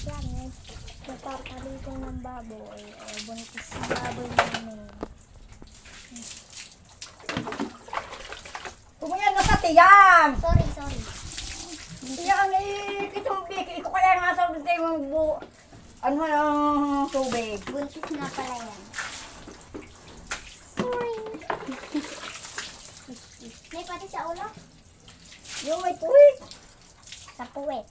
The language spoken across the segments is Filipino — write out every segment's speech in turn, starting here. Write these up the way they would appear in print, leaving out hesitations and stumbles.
Yan, nagpapalito ng baboy. O, buntis ng baboy namin. Pumunyan na sa tiyan! Sorry. Tiyan eh, kitong biki. Ito kaya nga sa dito yung ano ng tubig. Buntis na pala yan. Sorry. May pati sa ulo? Yung may tuwid. Sa puwet.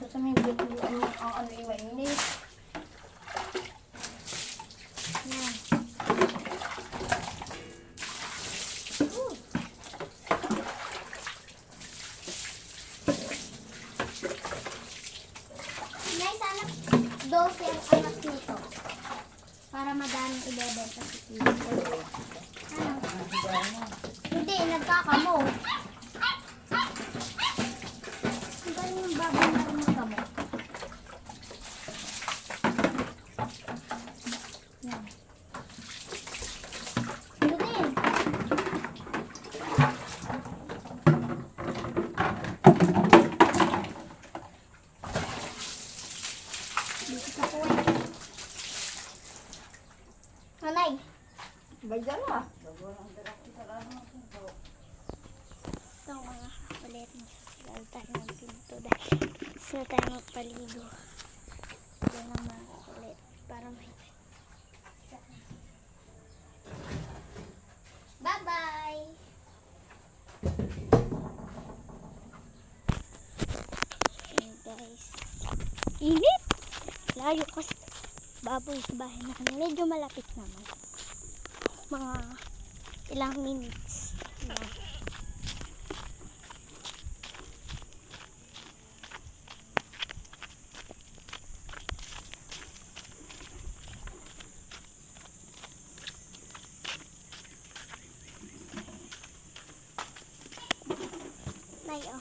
Sa may biki, ang ano yung mainit. Yan. Nay, sana 12 ang anak nito. Para madaming ibebenta sa kilo. Ano? Hindi, nagkakamo. Ang galing yung baboy na magkamo. Yan. Ito din. Dito sa puwet. Nanay. Bagyan na. Ito mga kapalit mo. Sila tayo ng pinto dahil sila tayo magpaligo. Ito ng mga kapalit. Para may... Bye-bye! Ayan guys. Init! Layo kasi baboy sa bahay namin. Medyo malapit naman. Mga ilang minutes lang. Nay, oh.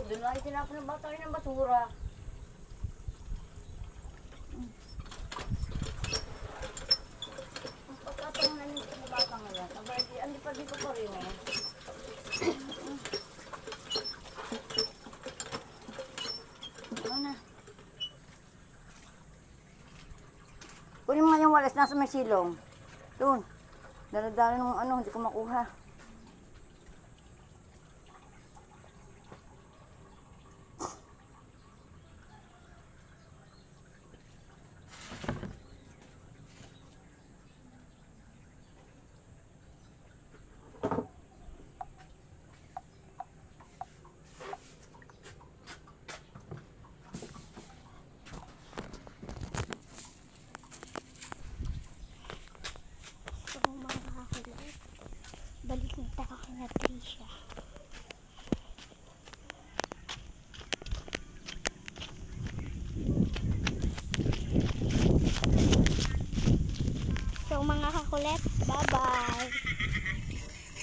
Doon lang tinapon ng bata ng basura. Ang pagkatong na nito ng bata ngayon. Abay, andi pa dito pa rin eh. Ano na? Kunin mo nga yung walis nasa may silong. Doon. Dala-dala ng ano, hindi ko makuha. So mga kakulit, balik na tayo na Trisha. So mga kakulit, bye bye!